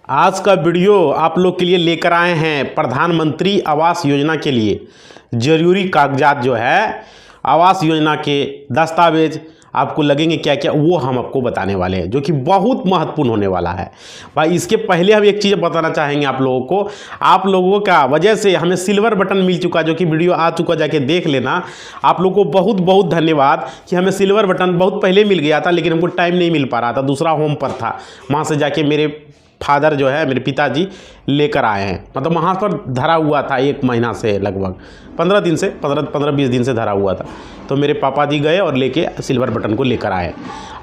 आज का वीडियो आप लोग के लिए लेकर आए हैं प्रधानमंत्री आवास योजना के लिए ज़रूरी कागजात जो है आवास योजना के दस्तावेज आपको लगेंगे क्या क्या, वो हम आपको बताने वाले हैं, जो कि बहुत महत्वपूर्ण होने वाला है भाई। इसके पहले हम एक चीज़ बताना चाहेंगे आप लोगों को, आप लोगों का वजह से हमें सिल्वर बटन मिल चुका, जो कि वीडियो आ चुका, जाके देख लेना। आप लोगों को बहुत बहुत धन्यवाद कि हमें सिल्वर बटन बहुत पहले मिल गया था, लेकिन हमको टाइम नहीं मिल पा रहा था, दूसरा होम पर था, वहाँ से जाके मेरे फादर जो है मेरे पिताजी लेकर आए हैं। मतलब वहाँ पर धरा हुआ था 1 महीना से, लगभग 15 दिन से 15-20 दिन से धरा हुआ था, तो मेरे पापा जी गए और लेके सिल्वर बटन को लेकर आए।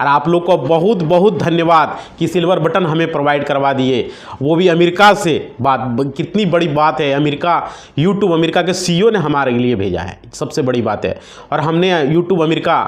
और आप लोग को बहुत बहुत धन्यवाद कि सिल्वर बटन हमें प्रोवाइड करवा दिए, वो भी अमेरिका से। बात कितनी बड़ी बात है, अमेरिका यूट्यूब अमेरिका के CEO ने हमारे लिए भेजा है, सबसे बड़ी बात है। और हमने यूट्यूब अमेरिका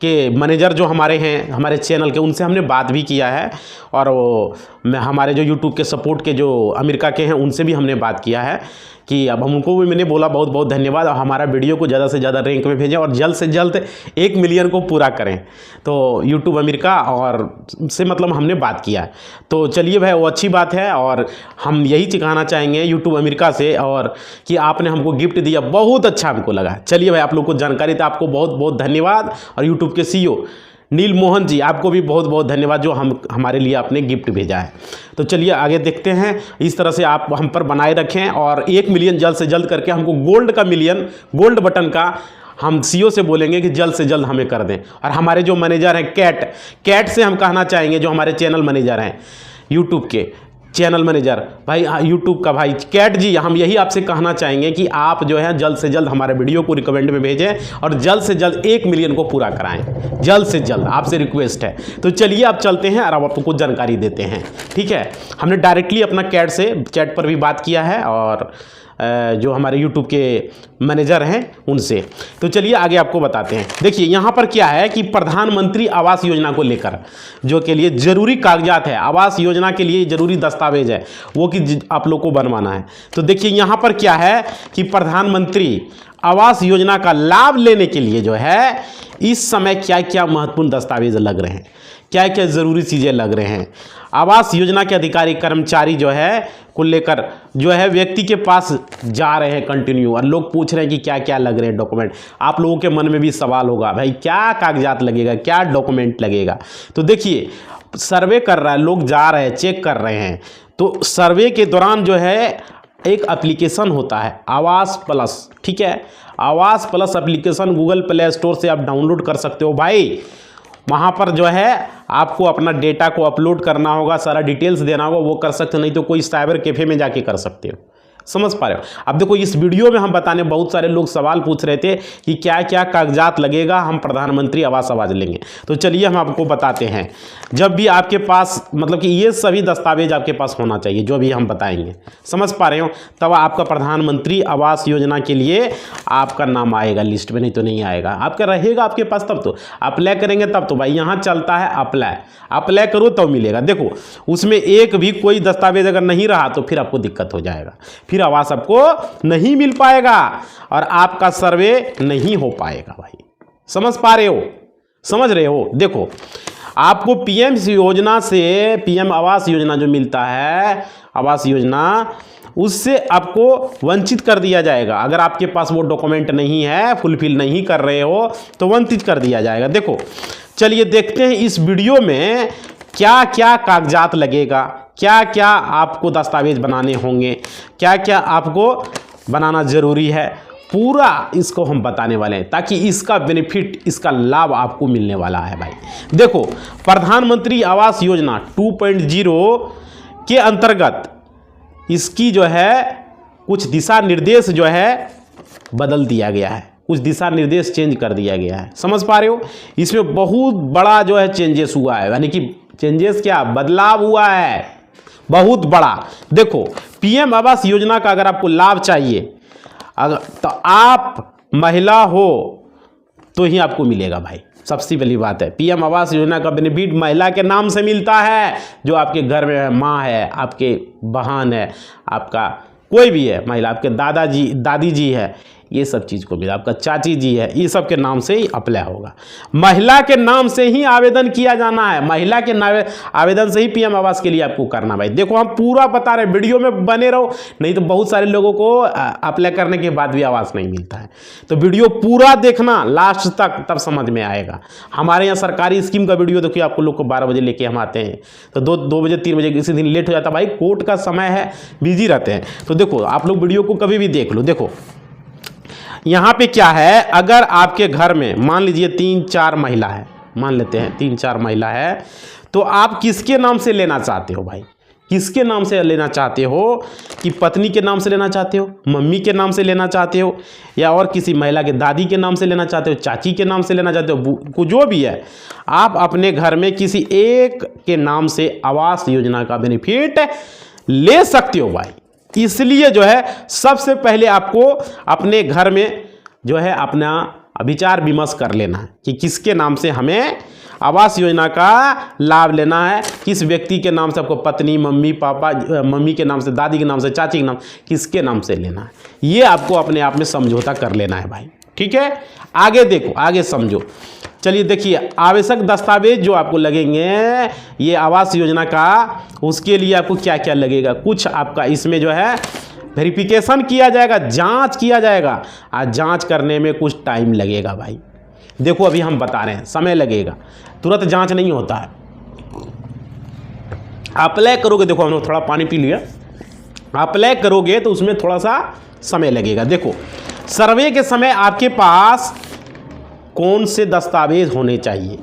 के मैनेजर जो हमारे हैं, हमारे चैनल के, उनसे हमने बात भी किया है, और वो हमारे जो यूट्यूब के सपोर्ट के जो अमेरिका के हैं उनसे भी हमने बात किया है कि अब हमको भी, मैंने बोला बहुत बहुत धन्यवाद, और हमारा वीडियो को ज़्यादा से ज़्यादा रैंक में भेजें और जल्द से जल्द 1 मिलियन को पूरा करें। तो यूट्यूब अमेरिका और से मतलब हमने बात किया है। तो चलिए भाई, वो अच्छी बात है, और हम यही कहना चाहेंगे यूट्यूब अमेरिका से, और कि आपने हमको गिफ्ट दिया, बहुत अच्छा हमको लगा। चलिए भाई, आप लोग को जानकारी था, आपको बहुत बहुत धन्यवाद। और यूट्यूब के CEO नील मोहन जी, आपको भी बहुत बहुत धन्यवाद, जो हमारे लिए आपने गिफ्ट भेजा है। तो चलिए आगे देखते हैं। इस तरह से आप हम पर बनाए रखें, और 1 मिलियन जल्द से जल्द करके हमको गोल्ड बटन का हम CEO से बोलेंगे कि जल्द से जल्द हमें कर दें। और हमारे जो मैनेजर हैं कैट से हम कहना चाहेंगे, जो हमारे चैनल मैनेजर हैं, यूट्यूब के चैनल मैनेजर भाई, यूट्यूब का भाई कैट जी, हम यही आपसे कहना चाहेंगे कि आप जो है जल्द से जल्द हमारे वीडियो को रिकमेंड में भेजें और जल्द से जल्द 1 मिलियन को पूरा कराएं, जल्द से जल्द, आपसे रिक्वेस्ट है। तो चलिए आप चलते हैं और अब आपको जानकारी देते हैं, ठीक है। हमने डायरेक्टली अपना कैट से चैट पर भी बात किया है, और जो हमारे यूट्यूब के मैनेजर हैं उनसे। तो चलिए आगे आपको बताते हैं। देखिए यहाँ पर क्या है कि प्रधानमंत्री आवास योजना को लेकर जो के लिए ज़रूरी कागजात है, आवास योजना के लिए ज़रूरी दस्तावेज है, वो कि आप लोग को बनवाना है। तो देखिए यहाँ पर क्या है कि प्रधानमंत्री आवास योजना का लाभ लेने के लिए जो है इस समय क्या क्या महत्वपूर्ण दस्तावेज लग रहे हैं, क्या क्या ज़रूरी चीज़ें लग रहे हैं। आवास योजना के अधिकारी कर्मचारी जो है को लेकर जो है व्यक्ति के पास जा रहे हैं कंटिन्यू, और लोग पूछ रहे हैं कि क्या क्या लग रहे हैं डॉक्यूमेंट। आप लोगों के मन में भी सवाल होगा, भाई क्या कागजात लगेगा, क्या डॉक्यूमेंट लगेगा। तो देखिए सर्वे कर रहा है, लोग जा रहे हैं, चेक कर रहे हैं। तो सर्वे के दौरान जो है एक एप्लीकेशन होता है आवास प्लस, ठीक है। आवास plus application Google play store से आप डाउनलोड कर सकते हो भाई। वहाँ पर जो है आपको अपना डेटा को अपलोड करना होगा, सारा डिटेल्स देना होगा, वो कर सकते हो, नहीं तो कोई साइबर कैफ़े में जाके कर सकते हो। समझ पा रहे हो। अब देखो इस वीडियो में हम बताने, बहुत सारे लोग सवाल पूछ रहे थे कि क्या क्या कागजात लगेगा हम प्रधानमंत्री आवास लेंगे। तो चलिए हम आपको बताते हैं। जब भी आपके पास मतलब कि ये सभी दस्तावेज आपके पास होना चाहिए, जो भी हम बताएंगे, समझ पा रहे हो, तब आपका प्रधानमंत्री आवास योजना के लिए आपका नाम आएगा लिस्ट में, नहीं तो नहीं आएगा। आपका रहेगा आपके पास तब तो अप्लाई करेंगे, तब तो भाई यहाँ चलता है अप्लाई करो तो मिलेगा। देखो उसमें एक भी कोई दस्तावेज अगर नहीं रहा तो फिर आपको दिक्कत हो जाएगा, फिर आवास आपको नहीं मिल पाएगा और आपका सर्वे नहीं हो पाएगा भाई। समझ पा रहे हो, समझ रहे हो। देखो आपको PM योजना से, PM आवास योजना जो मिलता है, आवास योजना, उससे आपको वंचित कर दिया जाएगा। अगर आपके पास वो डॉक्यूमेंट नहीं है, फुलफिल नहीं कर रहे हो, तो वंचित कर दिया जाएगा। देखो चलिए देखते हैं इस वीडियो में क्या क्या कागजात लगेगा, क्या क्या आपको दस्तावेज बनाने होंगे, क्या क्या आपको बनाना ज़रूरी है, पूरा इसको हम बताने वाले हैं, ताकि इसका बेनिफिट, इसका लाभ आपको मिलने वाला है भाई। देखो प्रधानमंत्री आवास योजना 2.0 के अंतर्गत इसकी जो है कुछ दिशा निर्देश जो है बदल दिया गया है, कुछ दिशा निर्देश चेंज कर दिया गया है। समझ पा रहे हो। इसमें बहुत बड़ा जो है चेंजेस हुआ है, यानी कि चेंजेस क्या, बदलाव हुआ है बहुत बड़ा। देखो PM आवास योजना का अगर आपको लाभ चाहिए, अगर तो आप महिला हो तो ही आपको मिलेगा भाई। सबसे पहली बात है, PM आवास योजना का बेनिफिट महिला के नाम से मिलता है, जो आपके घर में है, माँ है, आपके बहन है, आपका कोई भी है महिला, आपके दादाजी दादी जी है, ये सब चीज़ को मिला। आपका चाची जी है, ये सब के नाम से ही अप्लाई होगा। महिला के नाम से ही आवेदन किया जाना है, महिला के आवेदन से ही पीएम आवास के लिए आपको करना। भाई देखो हम पूरा बता रहे हैं, वीडियो में बने रहो, नहीं तो बहुत सारे लोगों को अप्लाई करने के बाद भी आवास नहीं मिलता है। तो वीडियो पूरा देखना लास्ट तक, तब समझ में आएगा। हमारे यहाँ सरकारी स्कीम का वीडियो देखिए, आपको लोग को 12 बजे लेके हम आते हैं, तो 2 बजे 3 बजे किसी दिन लेट हो जाता है, भाई कोर्ट का समय है, बिजी रहते हैं। तो देखो आप लोग वीडियो को कभी भी देख लो। देखो यहाँ पे क्या है, अगर आपके घर में मान लीजिए 3-4 महिला है, मान लेते हैं 3-4 महिला है, तो आप किसके नाम से लेना चाहते हो भाई? किसके नाम से लेना चाहते हो? कि पत्नी के नाम से लेना चाहते हो, मम्मी के नाम से लेना चाहते हो, या और किसी महिला के दादी के नाम से लेना चाहते हो, चाची के नाम से लेना चाहते हो, जो भी है, आप अपने घर में किसी एक के नाम से आवास योजना का बेनिफिट ले सकते हो भाई। इसलिए जो है सबसे पहले आपको अपने घर में जो है अपना विचार विमर्श कर लेना है कि किसके नाम से हमें आवास योजना का लाभ लेना है, किस व्यक्ति के नाम से आपको पत्नी, मम्मी, पापा, मम्मी के नाम से, दादी के नाम से, चाची के नाम, किसके नाम से लेना है, ये आपको अपने आप में समझौता कर लेना है भाई। ठीक है, आगे देखो, आगे समझो। चलिए देखिए, आवश्यक दस्तावेज जो आपको लगेंगे ये आवास योजना का, उसके लिए आपको क्या क्या लगेगा, कुछ आपका इसमें जो है वेरिफिकेशन किया जाएगा, जांच किया जाएगा, और जांच करने में कुछ टाइम लगेगा भाई। देखो अभी हम बता रहे हैं, समय लगेगा, तुरंत जांच नहीं होता है। अप्लाई करोगे, देखो हम लोग थोड़ा पानी पी लिया, अप्लाई करोगे तो उसमें थोड़ा सा समय लगेगा। देखो सर्वे के समय आपके पास कौन से दस्तावेज होने चाहिए,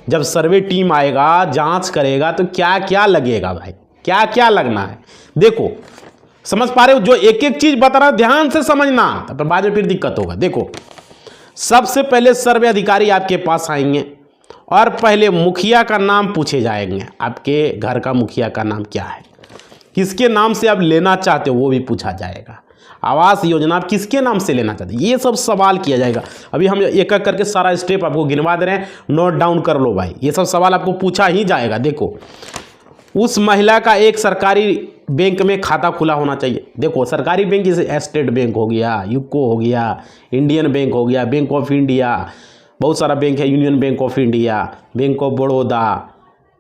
जब सर्वे टीम आएगा जांच करेगा तो क्या क्या लगेगा भाई, क्या क्या लगना है। देखो समझ पा रहे हो, जो एक एक चीज बता रहा, ध्यान से समझना, तब बाद में फिर दिक्कत होगा। देखो सबसे पहले सर्वे अधिकारी आपके पास आएंगे और पहले मुखिया का नाम पूछे जाएंगे, आपके घर का मुखिया का नाम क्या है, किसके नाम से आप लेना चाहते हो वो भी पूछा जाएगा, आवास योजना आप किसके नाम से लेना चाहते हैं, ये सब सवाल किया जाएगा। अभी हम एक एक करके सारा स्टेप आपको गिनवा दे रहे हैं, नोट डाउन कर लो भाई, ये सब सवाल आपको पूछा ही जाएगा। देखो उस महिला का एक सरकारी बैंक में खाता खुला होना चाहिए। देखो सरकारी बैंक जैसे स्टेट बैंक हो गया, यूको हो गया, इंडियन बैंक हो गया, बैंक ऑफ इंडिया, बहुत सारा बैंक है, union bank of India, bank of Baroda,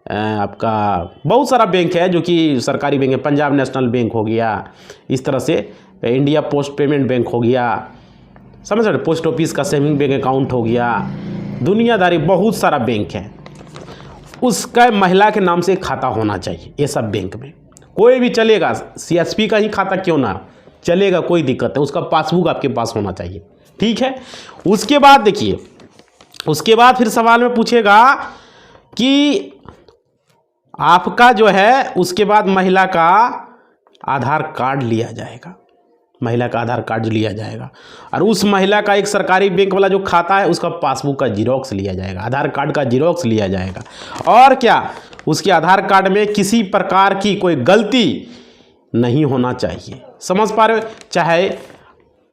आपका बहुत सारा बैंक है जो कि सरकारी बैंक है, पंजाब नेशनल बैंक हो गया, इस तरह से इंडिया पोस्ट पेमेंट बैंक हो गया, समझ रहे, पोस्ट ऑफिस का सेविंग बैंक अकाउंट हो गया, दुनियादारी बहुत सारा बैंक है, उसका महिला के नाम से खाता होना चाहिए। ये सब बैंक में कोई भी चलेगा, सीएसपी का ही खाता क्यों ना चलेगा, कोई दिक्कत है, उसका पासबुक आपके पास होना चाहिए। ठीक है, उसके बाद देखिए, उसके बाद फिर सवाल में पूछेगा कि आपका जो है, उसके बाद महिला का आधार कार्ड लिया जाएगा, महिला का आधार कार्ड लिया जाएगा, और उस महिला का एक सरकारी बैंक वाला जो खाता है उसका पासबुक का जीरोक्स लिया जाएगा, आधार कार्ड का जीरोक्स लिया जाएगा। और क्या, उसके आधार कार्ड में किसी प्रकार की कोई गलती नहीं होना चाहिए। समझ पा रहे हो, चाहे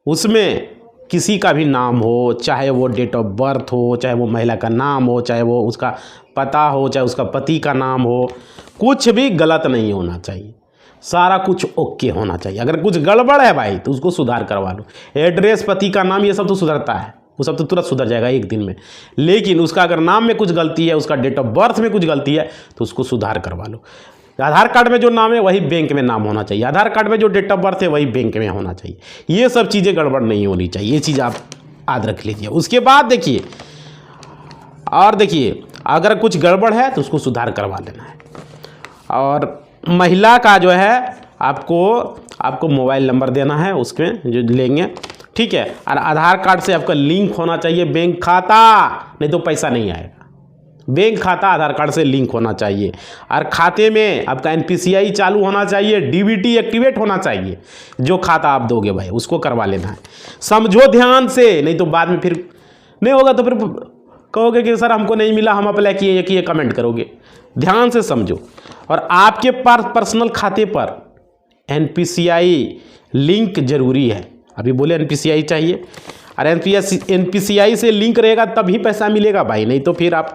उसमें किसी का भी नाम हो, चाहे वो डेट ऑफ बर्थ हो, चाहे वो महिला का नाम हो, चाहे वो उसका पता हो, चाहे उसका पति का नाम हो, कुछ भी गलत नहीं होना चाहिए, सारा कुछ ओके होना चाहिए। अगर कुछ गड़बड़ है भाई तो उसको सुधार करवा लो, एड्रेस, पति का नाम, ये सब तो सुधरता है, वो सब तो तुरंत सुधर जाएगा एक दिन में। लेकिन उसका अगर नाम में कुछ गलती है, उसका डेट ऑफ बर्थ में कुछ गलती है, तो उसको सुधार करवा लो। आधार कार्ड में जो नाम है वही बैंक में नाम होना चाहिए, आधार कार्ड में जो डेट ऑफ बर्थ है वही बैंक में होना चाहिए, ये सब चीज़ें गड़बड़ नहीं होनी चाहिए, ये चीज़ आप याद रख लीजिए। उसके बाद देखिए, और देखिए अगर कुछ गड़बड़ है तो उसको सुधार करवा लेना है। और महिला का जो है आपको मोबाइल नंबर देना है उसमें जो लेंगे, ठीक है, और आधार कार्ड से आपका लिंक होना चाहिए बैंक खाता, नहीं तो पैसा नहीं आएगा। बैंक खाता आधार कार्ड से लिंक होना चाहिए, और खाते में आपका एनपीसीआई चालू होना चाहिए, डीबीटी एक्टिवेट होना चाहिए, जो खाता आप दोगे भाई उसको करवा लेना है। समझो ध्यान से, नहीं तो बाद में फिर नहीं होगा तो फिर कहोगे कि सर हमको नहीं मिला, हम अप्लाई किए कमेंट करोगे। ध्यान से समझो। और आपके पास पर्सनल खाते पर एनपीसीआई लिंक जरूरी है, अभी बोले एनपीसीआई चाहिए, और एनपीसीआई से लिंक रहेगा तभी पैसा मिलेगा भाई, नहीं तो फिर आप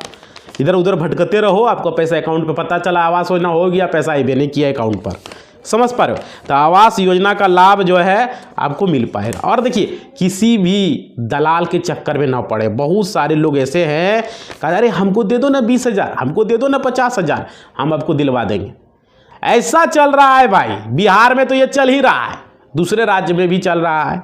इधर उधर भटकते रहो, आपको पैसा अकाउंट पे पता चला आवास योजना हो गया, पैसा आए नहीं किया अकाउंट पर, समझ पा रहे हो। तो आवास योजना का लाभ जो है आपको मिल पाएगा। और देखिए किसी भी दलाल के चक्कर में ना पड़े। बहुत सारे लोग ऐसे हैं कहा अरे हमको दे दो ना 20,000, हमको दे दो ना 50,000, हम आपको दिलवा देंगे। ऐसा चल रहा है भाई, बिहार में तो ये चल ही रहा है, दूसरे राज्य में भी चल रहा है।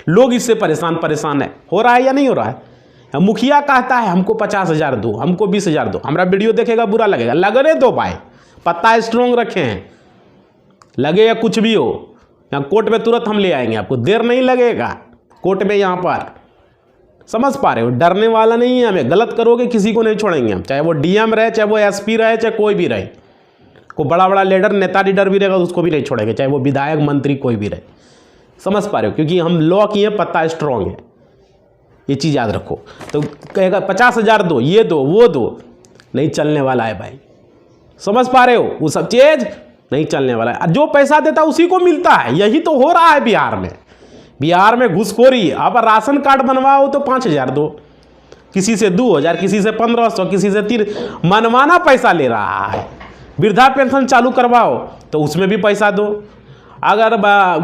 लोग इससे परेशान है। हो रहा है या नहीं हो रहा है। मुखिया कहता है हमको 50,000 दो, हमको 20,000 दो, हमारा वीडियो देखेगा बुरा लगेगा, लगने दो भाई, पत्ता स्ट्रॉन्ग रखे हैं, लगे या कुछ भी हो, यहाँ कोर्ट में तुरंत हम ले आएंगे आपको, देर नहीं लगेगा कोर्ट में। यहाँ पर समझ पा रहे हो, डरने वाला नहीं है हमें। गलत करोगे किसी को नहीं छोड़ेंगे हम, चाहे वो डीएम रहे, चाहे वो एसपी रहे, चाहे कोई भी रहे, कोई बड़ा बड़ा लीडर नेता लीडर भी रहेगा उसको भी नहीं छोड़ेंगे, चाहे वो विधायक मंत्री कोई भी रहे। समझ पा रहे हो, क्योंकि हम लॉ किए, पत्ता स्ट्रॉन्ग है, ये चीज़ याद रखो। तो कहेगा 50,000 दो, ये दो वो दो, नहीं चलने वाला है भाई। समझ पा रहे हो, वो सब चीज नहीं चलने वाला है। जो पैसा देता उसी को मिलता है, यही तो हो रहा है बिहार में। बिहार में घुसखोरी। अब राशन कार्ड बनवाओ तो 5,000 दो, किसी से 2,000, किसी से 1,500, किसी से 3, मनमाना पैसा ले रहा है। वृद्धा पेंशन चालू करवाओ तो उसमें भी पैसा दो। अगर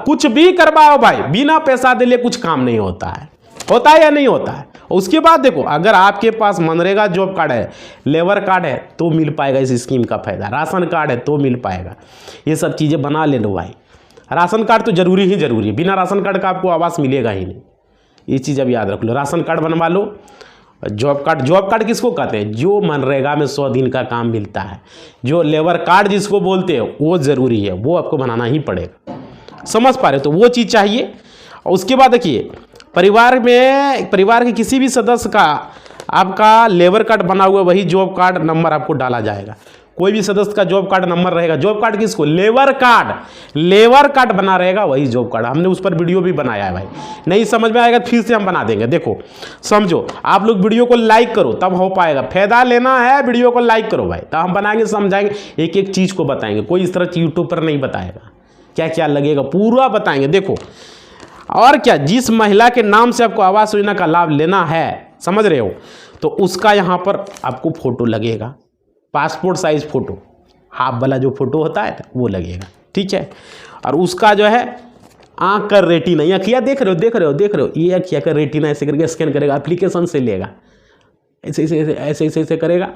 कुछ भी करवाओ भाई, बिना पैसा दिले कुछ काम नहीं होता है। होता है या नहीं होता है। उसके बाद देखो, अगर आपके पास मनरेगा जॉब कार्ड है, लेबर कार्ड है, तो मिल पाएगा इस स्कीम का फायदा। राशन कार्ड है तो मिल पाएगा। ये सब चीज़ें बना ले लो भाई। राशन कार्ड तो जरूरी ही जरूरी है, बिना राशन कार्ड का आपको आवास मिलेगा ही नहीं। ये चीज़ अब याद रख लो। राशन कार्ड बनवा लो। जॉब कार्ड किसको कहते हैं? जो मनरेगा में 100 दिन का काम मिलता है। जो लेबर कार्ड जिसको बोलते हैं वो ज़रूरी है, वो आपको बनाना ही पड़ेगा। समझ पा रहे हो, तो वो चीज़ चाहिए। और उसके बाद देखिए, परिवार के किसी भी सदस्य का आपका लेबर कार्ड बना हुआ, वही जॉब कार्ड नंबर आपको डाला जाएगा। कोई भी सदस्य का जॉब कार्ड नंबर रहेगा। जॉब कार्ड किसको? लेबर कार्ड बना रहेगा, वही जॉब कार्ड। हमने उस पर वीडियो भी बनाया है भाई। नहीं समझ में आएगा फिर से हम बना देंगे। देखो समझो, आप लोग वीडियो को लाइक करो तब हो पाएगा। फायदा लेना है, वीडियो को लाइक करो भाई, तब हम बनाएंगे, समझाएंगे, एक एक चीज़ को बताएंगे। कोई इस तरह यूट्यूब पर नहीं बताएगा, क्या क्या लगेगा पूरा बताएंगे। देखो और क्या, जिस महिला के नाम से आपको आवास योजना का लाभ लेना है, समझ रहे हो, तो उसका यहाँ पर आपको फोटो लगेगा, पासपोर्ट साइज फोटो, हाफ वाला जो फोटो होता है वो लगेगा, ठीक है। और उसका जो है आँख का रेटिना, अखिया देख रहे हो, ये अखिया का रेटिना ऐसे करके स्कैन करेगा, एप्लीकेशन से लेगा, ऐसे करेगा,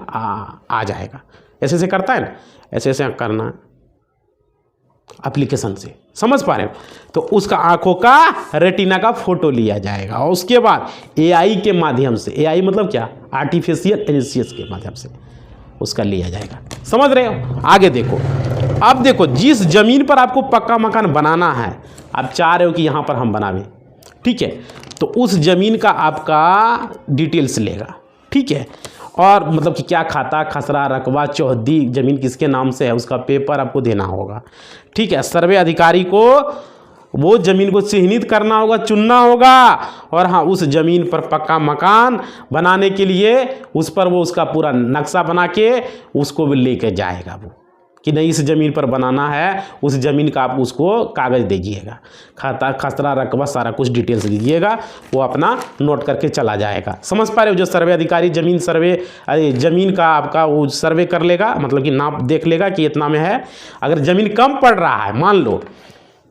आ जाएगा। ऐसे करता है ना, ऐसे करना है एप्लीकेशन से। समझ पा रहे हो, तो उसका आंखों का रेटिना का फोटो लिया जाएगा। और उसके बाद एआई के माध्यम से, एआई मतलब क्या, आर्टिफिशियल इंटेलिजेंस के माध्यम से उसका लिया जाएगा। समझ रहे हो। आगे देखो, अब देखो, जिस जमीन पर आपको पक्का मकान बनाना है, आप चाह रहे हो कि यहाँ पर हम बनावें, ठीक है, तो उस जमीन का आपका डिटेल्स लेगा, ठीक है। और मतलब कि क्या खाता खसरा रकबा चौहद्दी ज़मीन किसके नाम से है, उसका पेपर आपको देना होगा, ठीक है। सर्वे अधिकारी को वो ज़मीन को चिन्हित करना होगा, चुनना होगा। और हाँ, उस ज़मीन पर पक्का मकान बनाने के लिए उस पर वो उसका पूरा नक्शा बना के उसको भी लेके जाएगा वो, कि नहीं इस ज़मीन पर बनाना है, उस ज़मीन का आप उसको कागज़ दीजिएगा, खाता खसरा रकबा सारा कुछ डिटेल्स दीजिएगा, वो अपना नोट करके चला जाएगा। समझ पा रहे हो। जो सर्वे अधिकारी ज़मीन का आपका वो सर्वे कर लेगा, मतलब कि नाप देख लेगा कि इतना में है। अगर ज़मीन कम पड़ रहा है मान लो,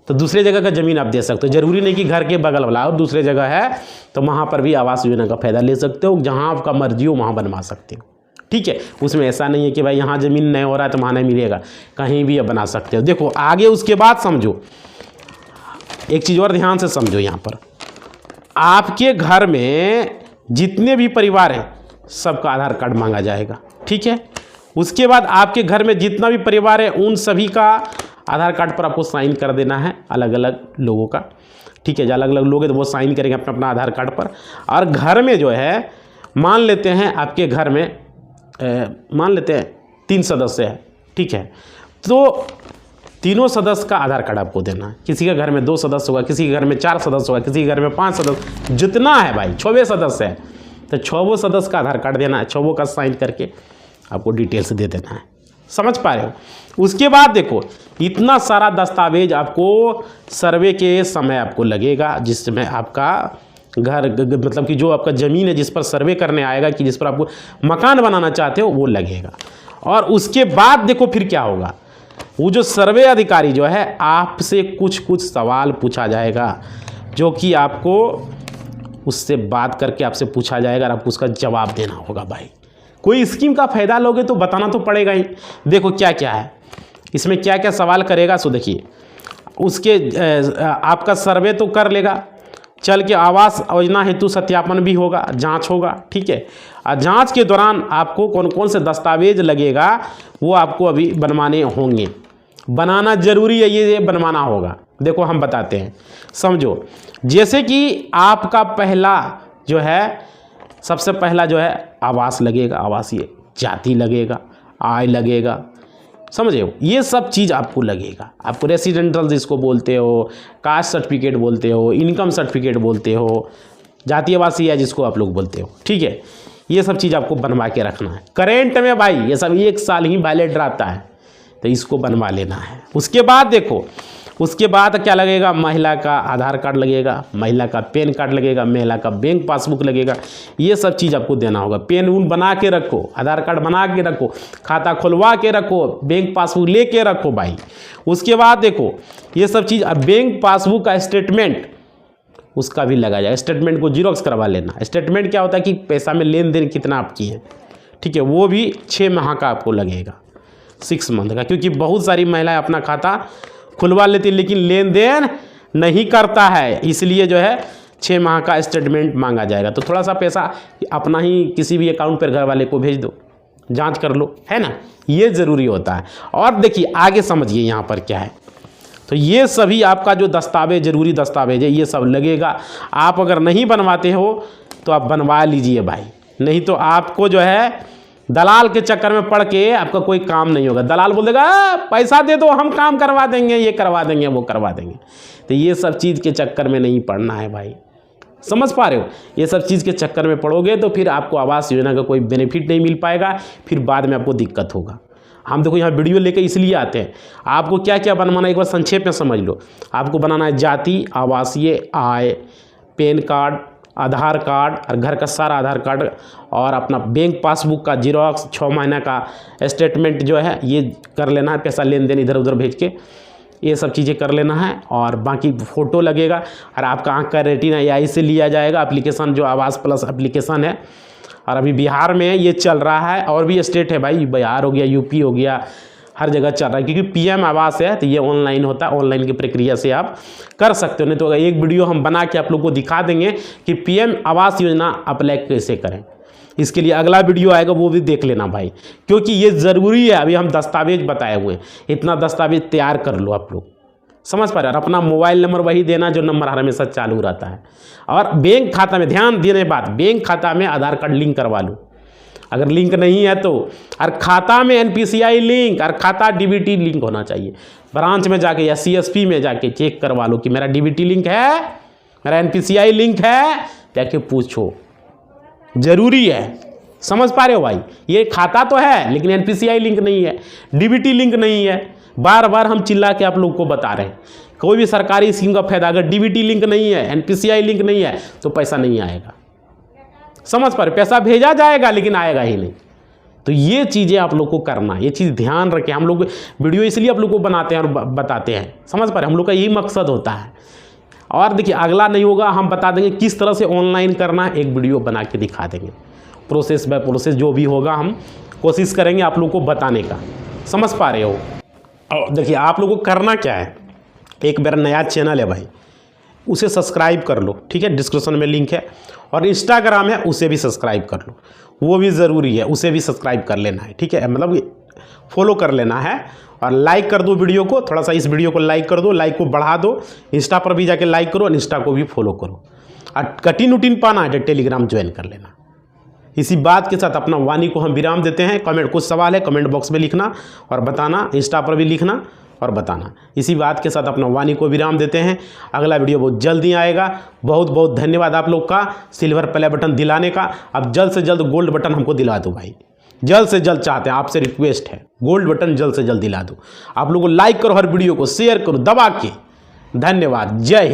तो दूसरे जगह का ज़मीन आप दे सकते हो। ज़रूरी नहीं कि घर के बगल वाला और दूसरे जगह है तो वहाँ पर भी आवास योजना का फ़ायदा ले सकते हो। जहाँ आपका मर्जी हो वहाँ बनवा सकते हो, ठीक है। उसमें ऐसा नहीं है कि भाई यहाँ ज़मीन नहीं हो रहा है तो वहाँ नहीं मिलेगा, कहीं भी बना सकते हो। देखो आगे उसके बाद समझो, एक चीज़ और ध्यान से समझो। यहाँ पर आपके घर में जितने भी परिवार हैं सबका आधार कार्ड मांगा जाएगा, ठीक है। उसके बाद आपके घर में जितना भी परिवार है उन सभी का आधार कार्ड पर आपको साइन कर देना है, अलग अलग लोगों का, ठीक है। जो अलग अलग लोग हैं तो वो साइन करेंगे अपना अपना आधार कार्ड पर। और घर में जो है, मान लेते हैं आपके घर में मान लेते हैं 3 सदस्य है, ठीक है, तो तीनों सदस्य का आधार कार्ड आपको देना है। किसी के घर में 2 सदस्य होगा, किसी के घर में 4 सदस्य होगा, किसी के घर में 5 सदस्य, जितना है भाई 6 सदस्य है तो 6 सदस्य का आधार कार्ड देना है, 6 का साइन करके आपको डिटेल्स दे देना है। समझ पा रहे हो। उसके बाद देखो, इतना सारा दस्तावेज आपको सर्वे के समय आपको लगेगा, जिसमें आपका घर मतलब कि जो आपका ज़मीन है जिस पर सर्वे करने आएगा, कि जिस पर आपको मकान बनाना चाहते हो वो लगेगा। और उसके बाद देखो फिर क्या होगा, वो जो सर्वे अधिकारी जो है आपसे कुछ सवाल पूछा जाएगा, जो कि आपको उससे बात करके आपसे पूछा जाएगा और आपको उसका जवाब देना होगा भाई। कोई स्कीम का फ़ायदा लोगे तो बताना तो पड़ेगा ही। देखो क्या क्या है इसमें, क्या क्या सवाल करेगा सो देखिए। उसके आपका सर्वे तो कर लेगा, चल के आवास योजना हेतु सत्यापन भी होगा, जांच होगा, ठीक है। और जांच के दौरान आपको कौन कौन से दस्तावेज लगेगा वो आपको अभी बनवाने होंगे। बनाना ज़रूरी है, ये बनवाना होगा। देखो हम बताते हैं, समझो। जैसे कि आपका पहला जो है, सबसे पहला जो है आवास लगेगा, आवासीय जाति लगेगा, आय लगेगा, समझे हो। ये सब चीज़ आपको लगेगा। आपको रेसिडेंटल जिसको बोलते हो, कास्ट सर्टिफिकेट बोलते हो, इनकम सर्टिफिकेट बोलते हो, जातीय आवासीय जिसको आप लोग बोलते हो, ठीक है। ये सब चीज़ आपको बनवा के रखना है। करेंट में भाई ये सब 1 साल ही वैलिड रहता है, तो इसको बनवा लेना है। उसके बाद देखो, उसके बाद क्या लगेगा, महिला का आधार कार्ड लगेगा, महिला का पैन कार्ड लगेगा, महिला का बैंक पासबुक लगेगा। ये सब चीज़ आपको देना होगा। पेन उन बना के रखो, आधार कार्ड बना के रखो, खाता खुलवा के रखो, बैंक पासबुक ले के रखो भाई। उसके बाद देखो ये सब चीज़, बैंक पासबुक का स्टेटमेंट उसका भी लगा जाए। स्टेटमेंट को जीरोक्स करवा लेना। स्टेटमेंट क्या होता है कि पैसा में लेन देन कितना आप किए हैं, ठीक है। वो भी 6 माह का आपको लगेगा, 6 मंथ का, क्योंकि बहुत सारी महिलाएं अपना खाता खुलवा लेती लेकिन लेन देन नहीं करता है, इसलिए जो है 6 माह का स्टेटमेंट मांगा जाएगा। तो थोड़ा सा पैसा अपना ही किसी भी अकाउंट पर घर वाले को भेज दो, जांच कर लो, है ना। ये ज़रूरी होता है। और देखिए आगे समझिए यहाँ पर क्या है। तो ये सभी आपका जो दस्तावेज, ज़रूरी दस्तावेज है, ये सब लगेगा। आप अगर नहीं बनवाते हो तो आप बनवा लीजिए भाई, नहीं तो आपको जो है दलाल के चक्कर में पड़ के आपका कोई काम नहीं होगा। दलाल बोल देगा पैसा दे दो, हम काम करवा देंगे, ये करवा देंगे, वो करवा देंगे। तो ये सब चीज़ के चक्कर में नहीं पड़ना है भाई, समझ पा रहे हो। ये सब चीज़ के चक्कर में पड़ोगे तो फिर आपको आवास योजना का कोई बेनिफिट नहीं मिल पाएगा, फिर बाद में आपको दिक्कत होगा। हम देखो यहाँ वीडियो लेके इसलिए आते हैं, आपको क्या क्या बनवाना है एक बार संक्षेप में समझ लो। आपको बनाना है जाति, आवासीय, आय, पैन कार्ड, आधार कार्ड और घर का सारा आधार कार्ड, और अपना बैंक पासबुक का जीरोक्स, 6 महीना का स्टेटमेंट जो है ये कर लेना है। पैसा लेन देन इधर उधर भेज के ये सब चीज़ें कर लेना है। और बाकी फ़ोटो लगेगा, और आपका आँख का रेटिना AI से लिया जाएगा। एप्लीकेशन जो आवास प्लस एप्लीकेशन है, और अभी बिहार में ये चल रहा है, और भी स्टेट है भाई, बिहार हो गया, यूपी हो गया, हर जगह चल रहा है। क्योंकि PM आवास है तो ये ऑनलाइन होता है, ऑनलाइन की प्रक्रिया से आप कर सकते हो। नहीं तो अगर एक वीडियो हम बना के आप लोग को दिखा देंगे कि PM आवास योजना अप्लाई कैसे करें। इसके लिए अगला वीडियो आएगा, वो भी देख लेना भाई, क्योंकि ये ज़रूरी है। अभी हम दस्तावेज बताए हुए हैं, इतना दस्तावेज तैयार कर लो आप लोग, समझ पा रहे हो। अपना मोबाइल नंबर वही देना जो नंबर हमेशा चालू रहता है। और बैंक खाता में ध्यान देने बात, बैंक खाता में आधार कार्ड लिंक करवा लो अगर लिंक नहीं है तो। और खाता में NPCI लिंक और खाता DBT लिंक होना चाहिए। ब्रांच में जाके या CSP में जाके चेक करवा लो कि मेरा DBT लिंक है, मेरा NPCI लिंक है, जाके पूछो, ज़रूरी है। समझ पा रहे हो भाई। ये खाता तो है लेकिन NPCI लिंक नहीं है, DBT लिंक नहीं है। बार बार हम चिल्ला के आप लोग को बता रहे हैं, कोई भी सरकारी स्कीम का फायदा अगर DBT लिंक नहीं है, NPCI लिंक नहीं है तो पैसा नहीं आएगा। समझ पा रहे, पैसा भेजा जाएगा लेकिन आएगा ही नहीं। तो ये चीज़ें आप लोग को करना, ये चीज़ ध्यान रखें। हम लोग वीडियो इसलिए आप लोग को बनाते हैं और बताते हैं, समझ पा रहे, हम लोग का यही मकसद होता है। और देखिए अगला नहीं होगा, हम बता देंगे किस तरह से ऑनलाइन करना है, एक वीडियो बना के दिखा देंगे। प्रोसेस बाय प्रोसेस जो भी होगा हम कोशिश करेंगे आप लोग को बताने का, समझ पा रहे हो। और देखिए आप लोग को करना क्या है, एक मेरा नया चैनल है भाई, उसे सब्सक्राइब कर लो, ठीक है, डिस्क्रिप्शन में लिंक है। और इंस्टाग्राम है, उसे भी सब्सक्राइब कर लो, वो भी ज़रूरी है, उसे भी सब्सक्राइब कर लेना है, ठीक है, मतलब फॉलो कर लेना है। और लाइक कर दो वीडियो को, थोड़ा सा इस वीडियो को लाइक कर दो, लाइक को बढ़ा दो। इंस्टा पर भी जाके लाइक करो और इंस्टा को भी फॉलो करो। और कटिंग उटिन पाना है तो टेलीग्राम ज्वाइन कर लेना। इसी बात के साथ अपना वाणी को हम विराम देते हैं। कमेंट, कुछ सवाल है कमेंट बॉक्स में लिखना और बताना, इंस्टा पर भी लिखना और बताना। इसी बात के साथ अपना वाणी को विराम देते हैं। अगला वीडियो बहुत जल्दी आएगा। बहुत बहुत धन्यवाद आप लोग का सिल्वर प्ले बटन दिलाने का। अब जल्द से जल्द गोल्ड बटन हमको दिला दो भाई, जल्द से जल्द चाहते हैं, आपसे रिक्वेस्ट है, गोल्ड बटन जल्द से जल्द दिला दो। आप लोगों को लाइक करो, हर वीडियो को शेयर करो दबा के। धन्यवाद, जय हिंद।